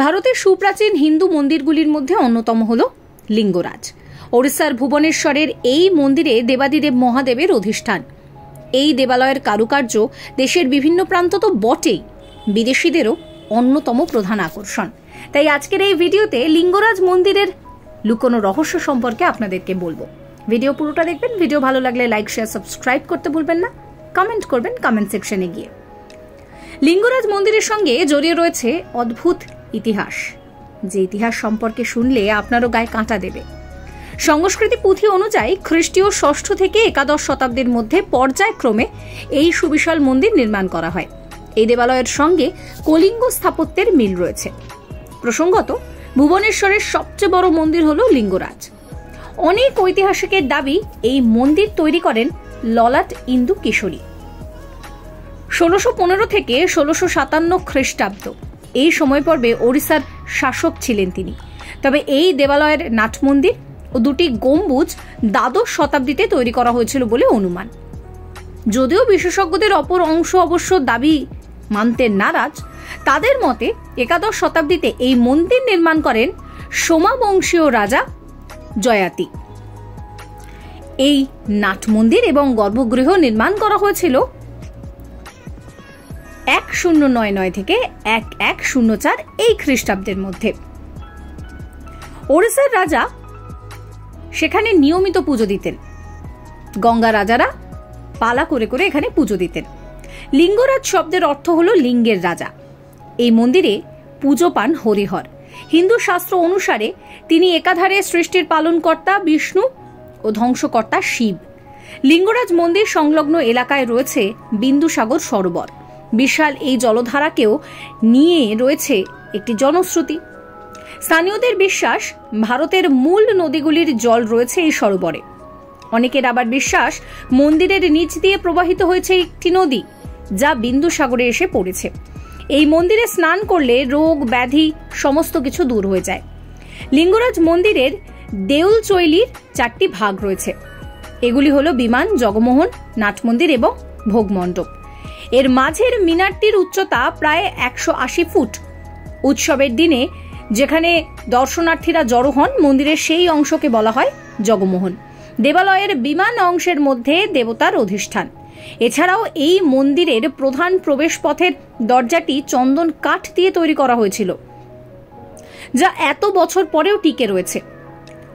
ভারতের সুপ্রাচীন হিন্দু মন্দিরগুলির মধ্যে অন্যতম হল লিঙ্গরাজ। ওড়িশার ভুবনেশ্বরের এই মন্দিরে দেবাদিদেব মহাদেবের অধিষ্ঠান। এই দেবালয়ের কারুকার্য দেশের বিভিন্ন প্রান্ত তো বটেই, বিদেশিদেরও অন্যতম প্রধান আকর্ষণ। তাই আজকের এই ভিডিওতে লিঙ্গরাজ মন্দিরের লুকোনো রহস্য সম্পর্কে আপনাদেরকে বলবো। ভিডিও পুরোটা দেখবেন। ভিডিও ভালো লাগলে লাইক, শেয়ার, সাবস্ক্রাইব করতে ভুলবেন না। কমেন্ট করবেন কমেন্ট সেকশনে গিয়ে। লিঙ্গরাজ মন্দিরের সঙ্গে জড়িয়ে রয়েছে অদ্ভুত ইতিহাস, যে ইতিহাস সম্পর্কে শুনলে আপনারও গায়ে কাঁটা দেবে। সংস্কৃতি পুঁথি অনুযায়ী খ্রিস্টীয় ৬ষ্ঠ থেকে একাদশ শতাব্দীর মধ্যে পর্যায়ক্রমে এই সুবিশাল মন্দির নির্মাণ করা হয়। এই দেবালয়ের সঙ্গে কলিঙ্গ স্থাপত্যের মিল রয়েছে। প্রসঙ্গত, ভুবনেশ্বরের সবচেয়ে বড় মন্দির হল লিঙ্গরাজ। অনেক ঐতিহাসিকের দাবি এই মন্দির তৈরি করেন ললাট ইন্দু কেশরী। ১৬১৫ থেকে ১৬৫৭ খ্রিস্টাব্দ এই সময় পর্বে ওড়িশার শাসক ছিলেন তিনি। তবে এই দেবালয়ের নাট মন্দির ও দুটি গম্বুজ দ্বাদশ শতাব্দীতে তৈরি করা হয়েছিল বলে অনুমান। যদিও বিশেষজ্ঞদের অপর অংশ অবশ্য দাবি মানতে নারাজ। তাদের মতে একাদশ শতাব্দীতে এই মন্দির নির্মাণ করেন সোমা বংশীয় রাজা জয়াতি। এই নাট মন্দির এবং গর্ভগৃহ নির্মাণ করা হয়েছিল ১০৯৯ থেকে ১১০৪ এই খ্রিস্টাব্দের মধ্যে। ওড়িশার রাজা সেখানে নিয়মিত পুজো দিতেন। গঙ্গা রাজারা পালা করে করে এখানে পুজো দিতেন। লিঙ্গরাজ শব্দের অর্থ হল লিঙ্গের রাজা। এই মন্দিরে পুজো পান হরিহর। হিন্দু শাস্ত্র অনুসারে তিনি একাধারে সৃষ্টির পালনকর্তা বিষ্ণু ও ধ্বংসকর্তা শিব। লিঙ্গরাজ মন্দির সংলগ্ন এলাকায় রয়েছে বিন্দুসাগর সরোবর। বিশাল এই জলধারাকেও নিয়ে রয়েছে একটি জনশ্রুতি। স্থানীয়দের বিশ্বাস, ভারতের মূল নদীগুলির জল রয়েছে এই সরোবরে। অনেকের আবার বিশ্বাস, মন্দিরের নিচ দিয়ে প্রবাহিত হয়েছে একটি নদী, যা বিন্দুসাগরে এসে পড়েছে। এই মন্দিরে স্নান করলে রোগ ব্যাধি সমস্ত কিছু দূর হয়ে যায়। লিঙ্গরাজ মন্দিরের দেউল চৈলির 4টি ভাগ রয়েছে। এগুলি হল বিমান, জগমোহন, নাটমন্দির এবং ভোগমণ্ডপ। এর মাঝের মিনারটির উচ্চতা প্রায় ১৮০ ফুট। উৎসবের দিনে যেখানে দর্শনার্থীরা জড়ো হন, মন্দিরের সেই অংশকে বলা হয় জগমোহন। দেবালয়ের বিমান অংশের মধ্যে দেবতার অধিষ্ঠান। এছাড়াও এই মন্দিরের প্রধান প্রবেশ পথের দরজাটি চন্দন কাঠ দিয়ে তৈরি করা হয়েছিল, যা এত বছর পরেও টিকে রয়েছে।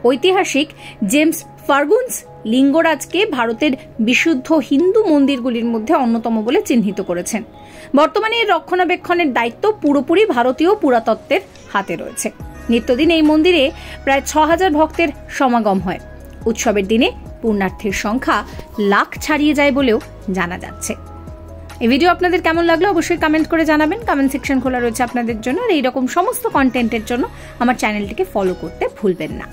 ঐতিহাসিক জেমস ফার্গুন্স লিঙ্গরাজকে ভারতের বিশুদ্ধ হিন্দু মন্দিরগুলির মধ্যে অন্যতম বলে চিহ্নিত করেছেন। বর্তমানে এর রক্ষণাবেক্ষণের দায়িত্ব পুরোপুরি ভারতীয় পুরাতত্ত্বের হাতে রয়েছে। নিত্যদিন এই মন্দিরে প্রায় ৬,০০০ ভক্তের সমাগম হয়। উৎসবের দিনে পুণ্যার্থীর সংখ্যা লাখ ছাড়িয়ে যায় বলেও জানা যাচ্ছে। এই ভিডিও আপনাদের কেমন লাগলো অবশ্যই কমেন্ট করে জানাবেন। কমেন্ট সেকশন খোলা রয়েছে আপনাদের জন্য। আর এইরকম সমস্ত কন্টেন্টের জন্য আমার চ্যানেলটিকে ফলো করতে ভুলবেন না।